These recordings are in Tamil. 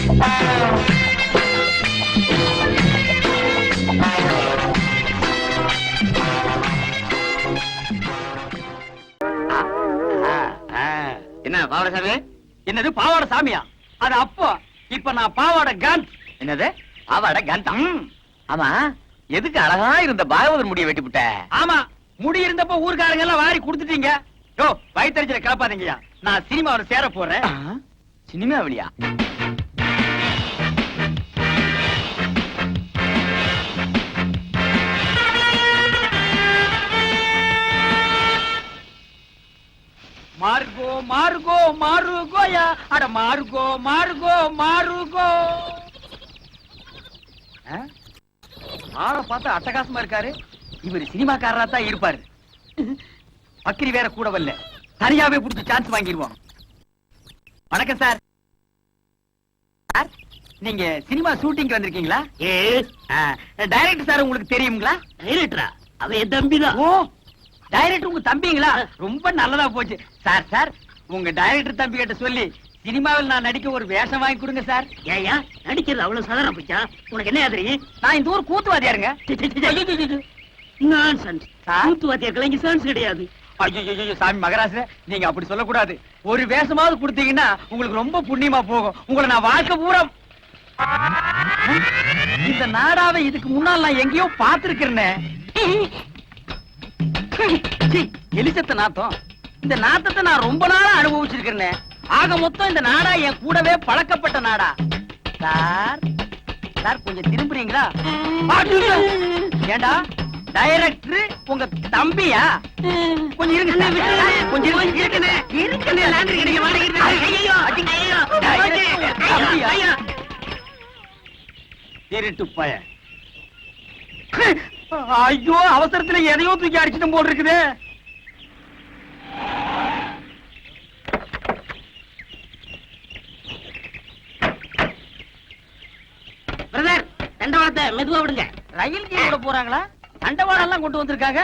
என்ன பாவாடை சாமி? என்னது பாவாடை சாமியா? அது அப்போ. இப்ப நான் பாவாடை காந்த். என்னது பாவாடை காந்தா? ஆமா, எதுக்கு அழகா இருந்த பாகவதர் முடிய வெட்டி விட்ட? ஆமா, முடி இருந்தப்ப ஊர்காரங்க எல்லாம் வாரி குடுத்துட்டீங்க. யோ, வயித்தறிச்சல கிளப்பாதீங்கயா. நான் சினிமாவில் சேர போறேன். சினிமாவிலியா? மார்கோ மார்கோ மாருகோயா, அட மார்கோ மார்கோ மாருகோ. ஆளை பார்த்தா அட்டகாசமா இருக்காரு. இவர் சினிமாக்காரரா தான் இருப்பாரு. பக்கிரி வேற கூட வரல, தனியாவே புடிச்சு சான்ஸ் வாங்கிடுவோம். வணக்கம் சார். நீங்க சினிமா ஷூட்டிங் வந்திருக்கீங்களா? டைரக்டர் சார் உங்களுக்கு தெரியுங்களா? டைரக்டரா? அவ என் தம்பிதான். ஓ, டைரக்டர் உங்க தம்பிங்களா? ரொம்ப நல்லதா போச்சு சார். சார், உங்க டைரக்டர் தம்பி கிட்ட சொல்லி சினிமாவில் நான் நடிக்க ஒரு வேஷம் வாங்கி கொடுங்க சார். ஏயா நடிக்கிறது அவ்வளவு சாதாரண போச்சா? உனக்கு என்ன தெரியும்? நான் இந்த ஊர் கூத்துவாதியாருங்க. கூத்துவாத்தியார்கள் இங்க சான்ஸ் கிடையாது. ஐயோ சாமி மகராச, நீங்க அப்படி சொல்லக்கூடாது. ஒரு வேஷமாவது கொடுத்தீங்கன்னா உங்களுக்கு ரொம்ப புண்ணியமா போகும். உங்களை நான் வாழ்க்கை பூரா இந்த நாடாவை இதுக்கு முன்னால் நான் எங்கேயோ பார்த்திருக்கிறேன். எலிசத்த நாத்தம். இந்த நாத்தத்தை நான் ரொம்ப நாளா அனுபவிச்சிருக்கிறேன். ஆக மொத்தம் இந்த நாடா என் கூடவே பழக்கப்பட்ட நாடா. சார் சார், கொஞ்சம் திரும்புறீங்களா? ஏண்டா, டைரக்டர் உங்க தம்பியா? கொஞ்சம் இருங்க சார், கொஞ்சம் திருட்டு பையன். ஐயோ, அவசரத்துல எதையோ தூக்கி அடிச்சிட்டு போல் இருக்குது. பிரதர், தண்டவாளத்தை மெதுவா விடுங்க. ரயில் கீழ போறாங்களா? தண்டவாளம் எல்லாம் கொண்டு வந்திருக்காங்க.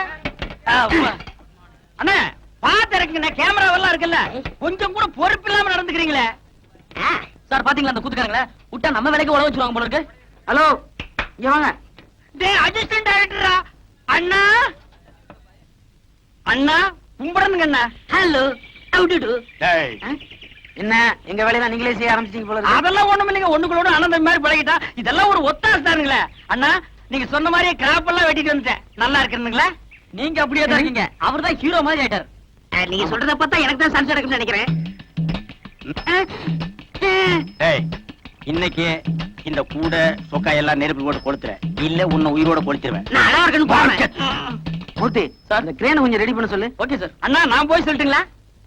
அண்ணா பாத்து இறக்குங்க, கேமராவெல்லாம் இருக்குல்ல. கொஞ்சம் கூட பொறுப்பு இல்லாம நடந்துக்கிறீங்களே சார். பாத்தீங்களா அந்த கூத்துக்காரங்கள விட்டா நம்ம வேலைக்கு உழவு வச்சுருவாங்க போல இருக்கு. ஹலோ, இங்க வாங்க. அசிஸ்டன்ட் டைரக்டரா? அண்ணா அண்ணா கும்பிடணுங்க அண்ணா. ஹலோ, என்ன எங்க வேலையெல்லாம் நீங்களே செய்ய ஆரம்பிச்சீங்க போல இருக்கு. அதெல்லாம் ஒண்ணும் இல்லைங்க, ஒண்ணுங்களோட அண்ணன் மாதிரி பழகிட்டா. இதெல்லாம் ஒரு ஒத்தாசை தானுங்களே. அண்ணா, நீங்க சொன்ன மாதிரியே கிராப் எல்லாம் வெட்டிட்டு வந்துட்டேன். நல்லா இருக்குங்களா? நீங்க அப்படியே தான் இருக்கீங்க. அவர் தான் ஹீரோ மாதிரி ஆயிட்டார். நீங்க சொல்றத பார்த்தா எனக்கு தான் சான்ஸ் எடுக்கும்னு நினைக்கிறேன். இன்னைக்கு இந்த கூட சொக்கா எல்லாம் நெருப்பு போட்டு கொடுத்துறேன், இல்ல உன்னை உயிரோட கொடுத்துருவேன். நல்லா இருக்குன்னு மூர்த்தி சார், இந்த கிரேனை கொஞ்சம் ரெடி பண்ண சொல்லு. Okay sir. அண்ணா, நான் போய் சொல்லட்டுங்களா?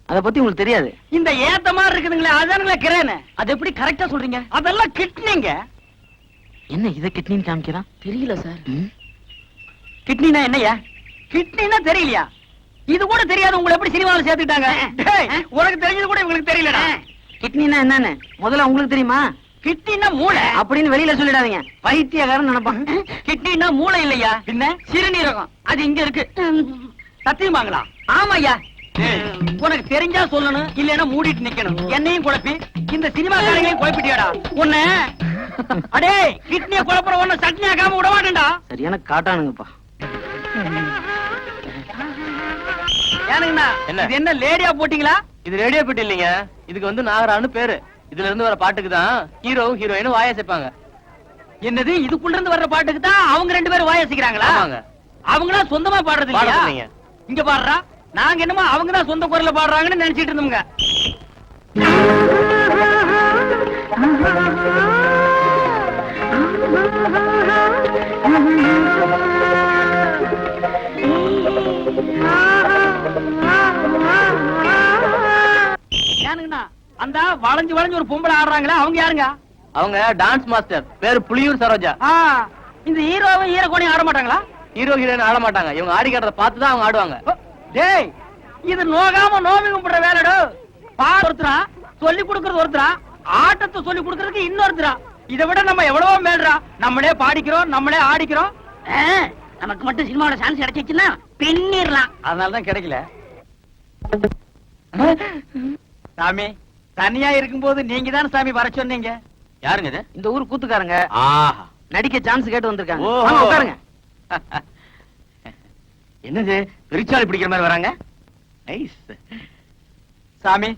அத பத்தி உங்களுக்கு தெரியாது. இந்த ஏத்த மாதிரி இருக்குதுங்களே, அதானுங்களே கிரேனு. அது எப்படி கரெக்டா சொல்றீங்க? அதெல்லாம் கிட்னிங்க. என்ன இத கிட்னின்னு காமிக்கிறான்? தெரியல சார். கிட்னினா என்னையா? கிட்னினா தெரியலையா? இது கூட தெரியாது. உங்களை எப்படி சினிமாவில் சேர்த்துட்டாங்க? உனக்கு தெரிஞ்சது கூட இவங்களுக்கு தெரியலடா. கிட்னினா என்னன்னு முதல்ல உங்களுக்கு தெரியுமா? கிட்னினா மூளை அப்படின்னு வெளியில சொல்லிடாதீங்க, பைத்தியக்காரன் நினைப்பான். கிட்னினா மூளை இல்லையா, பின்ன சிறுநீரகம். அது இங்க இருக்கு. சத்தியமாங்களா? ஆமாய்யா. உனக்கு தெரிஞ்சா சொல்லணும், இல்லன்னா மூடிட்டு நிக்கணும். என்னையும் குழப்பி இந்த சினிமாக்காரங்களையும் குழப்பிட்டியாடா உன்ன. அடே, கிட்னிய குழப்பற ஒண்ணு சட்னி ஆகாம விட மாட்டேன்டா. சரியான காட்டானுங்கப்பா. ஏனுங்கண்ணா, இது என்ன லேடியா போட்டீங்களா? இது ரேடியோ பெட்டி இல்லைங்க, இதுக்கு வந்து நாகரான்னு பேரு. இதுல இருந்து வர பாட்டுக்கு தான் ஹீரோ ஹீரோயின் வாய சேர்ப்பாங்க. என்னது, இதுக்குள்ள இருந்து வர்ற பாட்டுக்கு தான் அவங்க ரெண்டு பேரும் வாசிக்கிறாங்களா? அவங்களா சொந்தமா பாடுறது இல்லையா? இங்க பாடுறா, நாங்க என்னமோ அவங்க தான் சொந்த குரல்ல பாடுறாங்கன்னு நினைச்சிட்டு இருந்தோங்க. ஏனுங்கண்ணா, அந்த வளைஞ்சு வளைஞ்சு ஒரு பொம்பளை ஆடுறாங்களா, அவங்க யாருங்க? அவங்க டான்ஸ் மாஸ்டர், பேரு புலியூர் சரோஜா. இந்த ஹீரோவும் ஹீரோகோனையும் ஆட மாட்டாங்களா? ஹீரோ ஹீரோயின் ஆட மாட்டாங்க. இவங்க ஆடி காட்டுறத பார்த்து தான் அவங்க ஆடுவாங்க. டேய், இது நோகாம நோமி கும்பிடுற வேலைடோ. பாடு ஒருத்தரா, சொல்லி கொடுக்கறது ஒருத்தரா, ஆட்டத்தை சொல்லி கொடுக்கறதுக்கு இன்னொருத்தரா. இதை விட நம்ம எவ்வளவோ மேல்றா. நம்மளே பாடிக்கிறோம், நம்மளே ஆடிக்கிறோம். நமக்கு மட்டும் சினிமாவோட சான்ஸ் கிடைச்சிச்சுன்னா பின்னிரலாம். அதனாலதான் கிடைக்கல. சாமி, தனியா இருக்கும்போது நீங்க தான் சாமி வர சொன்னீங்க. யாருங்க இது? இந்த ஊர் கூத்துக்காரங்க ஆஹா. நடிக்க சான்ஸ் கேட்டு வந்திருக்காங்க. ஓஹோ. வாங்க, உட்காருங்க. என்னது பெருச்சாளி பிடிக்கிற மாதிரி வராங்க? நைஸ். சாமி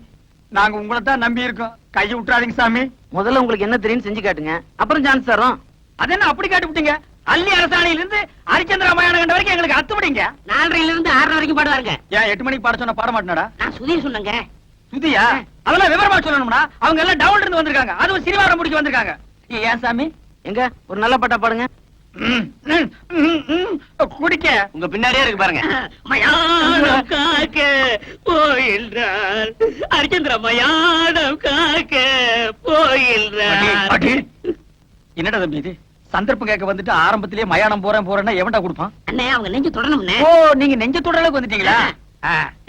நாங்க உங்களை தான் நம்பி இருக்கோம், கையை விட்டுறாதீங்க சாமி. முதல்ல உங்களுக்கு என்ன தெரியும் செஞ்சு காட்டுங்க, அப்புறம் சான்ஸ் தரோம். அது என்ன அப்படி காட்டி விட்டீங்க? அள்ளி அரசாணையில இருந்து ஹரிச்சந்திர ராமாயணம் கண்ட வரைக்கும் எங்களுக்கு அத்து விடுங்க. 4:30 இருந்து 6:30 வரைக்கும் பாடுவாருங்க. ஏன் 8 மணிக்கு பாட சொன்னா பாட மாட்டேனடா? நான் சுதீர் சொன்னேங்க. சுதியா? அதெல்லாம் விவரமா சொல்லணும்னா அவங்க எல்லாம் டவுன்ல இருந்து வந்திருக்காங்க, அதுவும் சினிமாவை முடிக்க வந்திருக்காங்க. ஏன் சாமி? எங்க ஒரு நல்ல பாட்டா பாடுங்க. குடிக்க உங்க பின்னாடியே இருக்கு பாருங்க. மயானம் காக்க போயின்றார், ஹரிச்சந்திர மயானம் காக்க போயின்றார். அடி. என்னடா தம்பி இது? சந்தர்ப்பம் கேட்க வந்துட்டு ஆரம்பத்திலேயே மயானம் போறேன்னா எவன்டா கொடுப்பான்? அண்ணே அவங்க நெஞ்சு தொடணும்னே. ஓ, நீங்க நெஞ்ச தொடலுக்கு வந்துட்டீங்களா?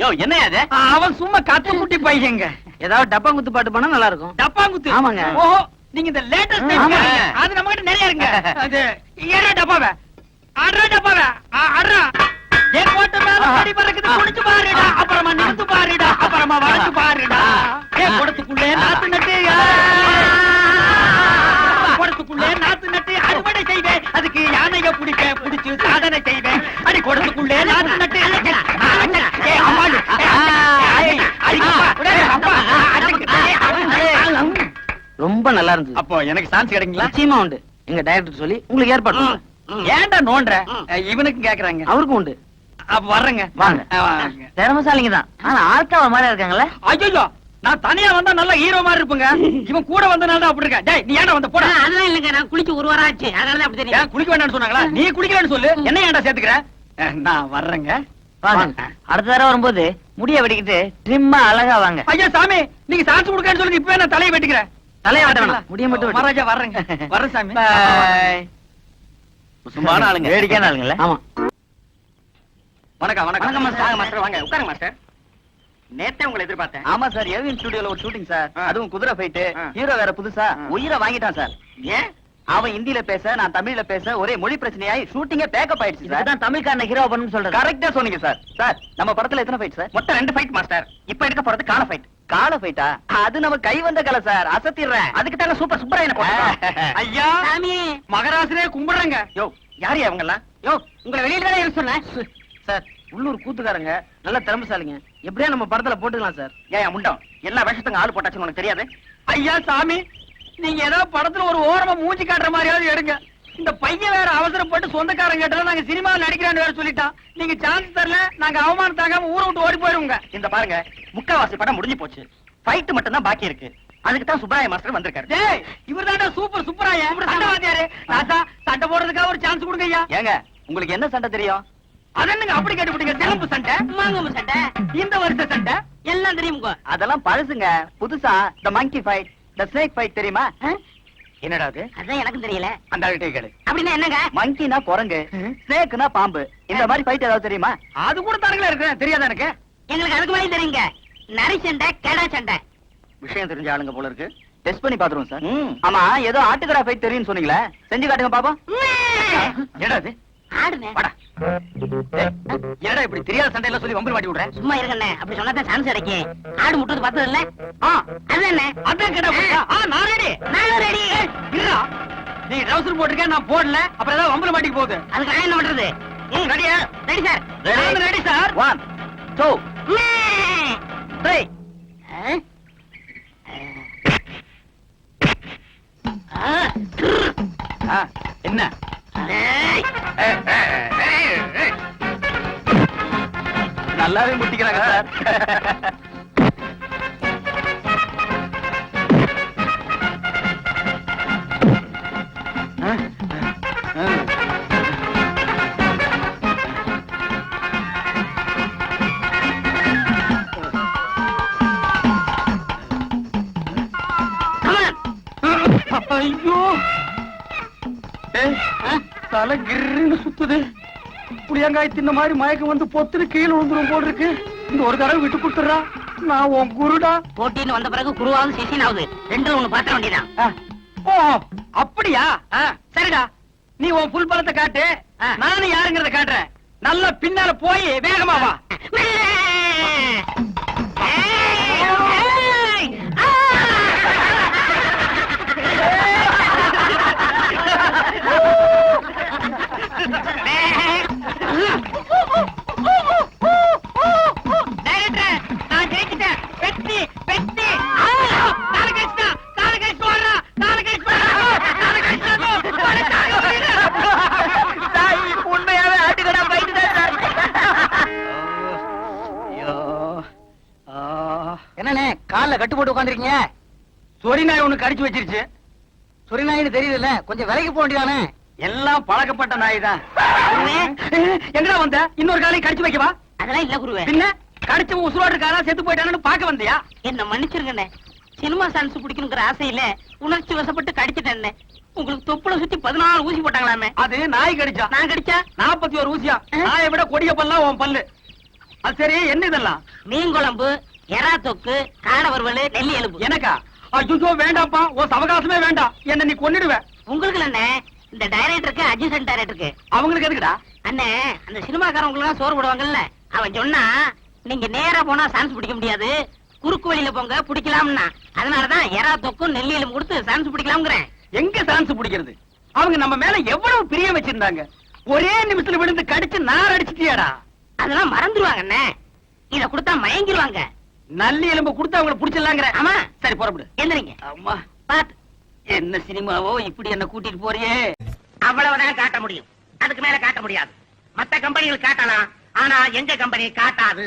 யோ என்ன அது? அவன் சும்மா கத்து குட்டி பையங்க. ஏதாவது டப்பா குத்து பாட்டு பாடினா நல்லா இருக்கும். டப்பாங்குத்து. ஆமாங்க. ஓஹோ, நீங்க இந்த லேட்டஸ்ட் ஆமா. அது நம்ம கிட்ட நிறைய இருங்க. அது ஏறா டப்பாவே, அடரா டப்பாவே, அடரா ஏ கோட்ட மேல படி பறக்குது, குடிச்சு பாருடா, அப்புறமா நிமிந்து பாருடா, அப்புறமா வளைச்சு பாருடா. ஏ குடத்துக்குள்ளே நாத்து நட்டு, குடத்துக்குள்ளே நாத்து நட்டு அறுவடை செய்வேன், அதுக்கு யானைய புடிச்சு சாதனை செய்வேன். அடி குடத்துக்குள்ளே நாத்து நட்டு, ஏ அம்மாளு, ரொம்ப நல்லா இருந்தது. அப்போ எனக்கு சான்ஸ் கிடைக்குங்களா? நிச்சயமா உண்டு. எங்க டைரக்டர் சொல்லி உங்களுக்கு ஏற்பாடு பண்றேன். ஏன்டா நோன்ற? இவனுக்கு கேக்குறாங்க. அவருக்கும் உண்டு. அப்ப வர்றேங்க. வாங்க. வாங்க. திறமசாலிங்க தான், ஆனா ஆள்காவ மாதிரி இருக்காங்களே. ஐயோ, நான் தனியா வந்தா நல்ல ஹீரோ மாதிரி இருப்பேங்க. இவன் கூட வந்தனால தான் அப்படி இருக்க. டேய், நீ ஏன்டா வந்த? போடா. அதெல்லாம் இல்லைங்க, நான் குளிச்சு 1 வாரம் ஆச்சு, அதனால அப்படி தெரியும். ஏன் குளிக்க வேண்டாம்னு சொன்னாங்களா? நீ குளிக்கலன்னு சொல்லு, என்ன ஏன்டா சேர்த்துக்கிற? நான் வர்றேங்க. வாங்க. அடுத்த தடவை வரும்போது முடிய வெட்டிக்கிட்டு ட்ரிம்மா அழகா வாங்க. ஐயா சாமி, நீங்க சான்ஸ் கொடுக்கன்னு சொல்லுங்க, இப்பவே நான் தலையை வெட்டிக்கிறேன். தலையை வெட்ட வேணாம், முடிய மட்டும் வெட்டு. மகாராஜா வர்றேங்க. வர்றேன் சாமி. Bye. சும்மான ஆளுங்க. வேடிக்கையான ஆளுங்களே. ஆமா. வணக்கம் வணக்கம். வணக்கம் மாஸ்டர். வாங்க மாஸ்டர், வாங்க உட்காருங்க மாஸ்டர். நேத்தே உங்களை எதிர்பார்த்தேன். ஆமா சார், எவின் ஸ்டுடியோல ஒரு ஷூட்டிங் சார். ஆ. அதுவும் குதிரை ஃபைட். ஆ. ஹீரோ வேற புதுசா ஆ. உயிரை வாங்கிட்டான் சார். ஏன்? அவன் ஹிந்தில பேச, நான் தமிழ்ல பேச, ஒரே மொழி பிரச்சனையாயி ஷூட்டிங்கே பேக்கப் ஆயிடுச்சு சார். இதுதான் தமிழ்காரன ஹீரோ பண்ணு சொல்றது. கரெக்டா சொன்னீங்க சார். சார், நம்ம படத்துல எத்தனை ஃபைட் சார்? மொத்தம் 2 ஃபைட் மாஸ்டர். இப்ப எடுக்க போறது கால ஃபைட். கால ஃபைட்டா? அது நம்ம கை வந்த கலை சார், அசத்திடுறேன். அதுக்கு தாங்க சூப்பர் சுப்பராயனை போட்டோம். ஐயா சாமி, மகராசனே கும்பிடுறேங்க. யோ, யாரு அவங்க எல்லாம்? யோ உங்களை வெளியில தானே இருக்க சொன்னேன். சார், உள்ளூர் கூத்துக்காரங்க நல்ல திறமசாலிங்க, எப்படியா நம்ம படத்துல போட்டுக்கலாம் சார். ஏன் முண்டம் எல்லா வேஷத்துக்கு ஆள் போட்டாச்சுன்னு உனக்கு தெரியாது? ஐயா சாமி, நீங்க ஏதோ படத்துல ஒரு ஓரமா மூஞ்சி காட்டுற மாதிரியாவது எடுங்க. இந்த பையன் வேற அவசரப்பட்டு சொந்தக்காரங்க கேட்டா நாங்க சினிமாவில் நடிக்கிறான்னு வேற சொல்லிட்டான். நீங்க சான்ஸ் தரல, நாங்க அவமானம் தாங்காம ஊரை விட்டு ஓடி போயிருவோங்க. இந்த பாருங்க, முக்காவாசி படம் முடிஞ்சு போச்சு. ஃபைட் மட்டும் தான் பாக்கி இருக்கு. அதுக்கு தான் சுப்பராய மாஸ்டர் வந்திருக்காரு. டேய், இவர்தான்டா சூப்பர் சூப்பராயா சண்டைவாதியாரு. ராசா, சண்டை போடுறதுக்காக ஒரு சான்ஸ் கொடுங்க ஐயா. ஏங்க, உங்களுக்கு என்ன சண்டை தெரியும்? அதென்னுங்க அப்படி கேட்டுவிட்டீங்க? சிலம்பு சண்டை, மாங்கம்பு சண்டை இந்த வருஷ சண்டை. எல்லாம் தெரியுமுங்க. அதெல்லாம் பழசுங்க. புதுசா த மங்கி ஃபைட், த ஸ்னேக் ஃபைட் தெரியுமா? என்னடா அது? அதான் எனக்கும் தெரியல. அந்த ஆள்கிட்ட கேளு. அப்படின்னா என்னங்க? மங்கினா குரங்கு, ஸ்னேக்னா பாம்பு. இந்த மாதிரி ஃபைட் ஏதாவது தெரியுமா? அது கூட தரங்களா இருக்கு, தெரியாதா எனக்கு? எங்களுக்கு அதுக்கு மேலே தெரியுங்க. நரி சண்டை, கெடா சண்டை. விஷயம் தெரிஞ்ச ஆளுங்க போல இருக்கு. டெஸ்ட் பண்ணி பாத்துருவோம் சார். ம். ஆமா, ஏதோ ஆட்டுக்கடா ஃபைட் தெரியும்னு சொன்னீங்களே, செஞ்சு காட்டுங்க பாப்போம். என்னடா அது? ஆடுனே. வாடா. ஏய், என்னடா இப்படி தெரியாத சண்டையெல்லாம் சொல்லி வம்பல் மாட்டி விடுற? சும்மா இருக்கண்ணே, அப்படி சொன்னா தான் சான்ஸ் கிடைக்கும். ஆடு முட்டது பார்த்தது இல்ல? அதுதானே. அதான் கேட்டா போச்சா? நான் ரெடி. நானும் ரெடி. இருடா, நீ ட்ரவுசர் போட்டிருக்க, நான் போடல, அப்புறம் ஏதாவது வம்பல் மாட்டிக்கு போகுது. அதுக்கு நான் என்ன பண்றது? ரெடியா? Ready sir. நான் ரெடி சார். 1 2 3. என்ன? நல்லாவே முட்டிக்கிறாங்க சார். ஐயோ, தலை கிருன்னு சுத்துது. புளியங்காய் தின்ன மாதிரி மயக்கம் வந்து பொத்துன்னு கீழே விழுந்துரும் போல் இருக்கு. இந்த ஒரு தடவை விட்டு கொடுத்துறா, நான் உன் குருடா. போட்டின்னு வந்த பிறகு குருவாவது சிசினாவது ரெண்டுல ஒண்ணு பாத்திர வேண்டியதான். ஓ, அப்படியா? சரிடா, நீ உன் புல் பலத்தை காட்டு, நானும் யாருங்கிறத காட்டுறேன். நல்லா பின்னால போய் வேகமா வா. ஏய்! டைரக்டர் நான் ஜெயிச்சிட்டேன் வெற்றி வெற்றி கால கஷ்டா கால கஷ்டம் வர்றா கால கஷ்டம் கால கஷ்டம் உண்மையாவே ஆட்டுக்கடா போயிட்டு என்னண்ணே கால்ல கட்டு போட்டு உட்காந்துருக்கீங்க? சொறி நாய் ஒண்ணு கடிச்சு வச்சிருச்சு. சொரி நாயின்னு தெரியுதுல்ல, கொஞ்சம் விலைக்கு போக வேண்டியதானே? எல்லாம் பழக்கப்பட்ட நாய் தான். எங்கடா வந்த? இன்னொரு காலையும் கடிச்சு வைக்கவா? அதெல்லாம் இல்ல குருவே. பின்ன கடிச்சவன் உசுரோடு இருக்காரா செத்து போயிட்டானு பாக்க வந்தியா? என்ன மன்னிச்சிருங்கண்ணே, சினிமா சான்ஸ் பிடிக்கணுங்கிற ஆசையில உணர்ச்சி வசப்பட்டு கடிச்சிட்டேன். உங்களுக்கு தொப்புல சுத்தி 14 ஊசி போட்டாங்களாமே. அது நாய் கடிச்சா. நான் கடிச்சா 41 ஊசியா? நாயை விட கொடிய பல்லாம் உன் பல்லு. அது சரி, என்ன இதெல்லாம்? மீன் குழம்பு, எறா தொக்கு, காடை வறுவல், நெல்லி எலும்பு. எனக்கா? ஐயோ வேண்டாப்பா, உன் அவகாசமே வேண்டாம். என்ன நீ கொன்னிடுவ. உங்களுக்கு அண்ணே, இந்த டைரக்டருக்கு அட்ஜஸ்டன்ட் டைரக்டருக்கு அவங்களுக்கு எதுக்குடா? அண்ணே, அந்த சினிமாக்காரங்களுக்கு சோறு போடுவாங்கல்ல, அவன் சொன்னா நீங்க நேரா போனா சான்ஸ் பிடிக்க முடியாது, குறுக்கு வழியில போங்க பிடிக்கலாம்னா. அதனாலதான் எறா தொக்கும் நெல்லி எலும்பு கொடுத்து சான்ஸ் பிடிக்கலாம்ங்கிறேன். எங்க சான்ஸ் பிடிக்கிறது? அவங்க நம்ம மேல எவ்வளவு பிரியம் வச்சிருந்தாங்க. ஒரே நிமிஷத்துல விழுந்து கடிச்சு நார் அடிச்சிட்டியாடா. அதெல்லாம் மறந்துடுவாங்க அண்ணே, இத கொடுத்தா மயங்கிடுவாங்க. நல்லி எலும்பு கொடுத்து அவங்கள புடிச்சிடலாங்கிற. ஆமா. சரி புறப்படு. எந்திரிங்க. அம்மா, பாத்து என்ன சினிமாவோ இப்படி என்ன கூட்டிட்டு போறியே. அவ்வளவுதான் காட்ட முடியும், அதுக்கு மேல காட்ட முடியாது. மத்த கம்பெனிகள் காட்டலாம், ஆனா எங்க கம்பெனி காட்டாது.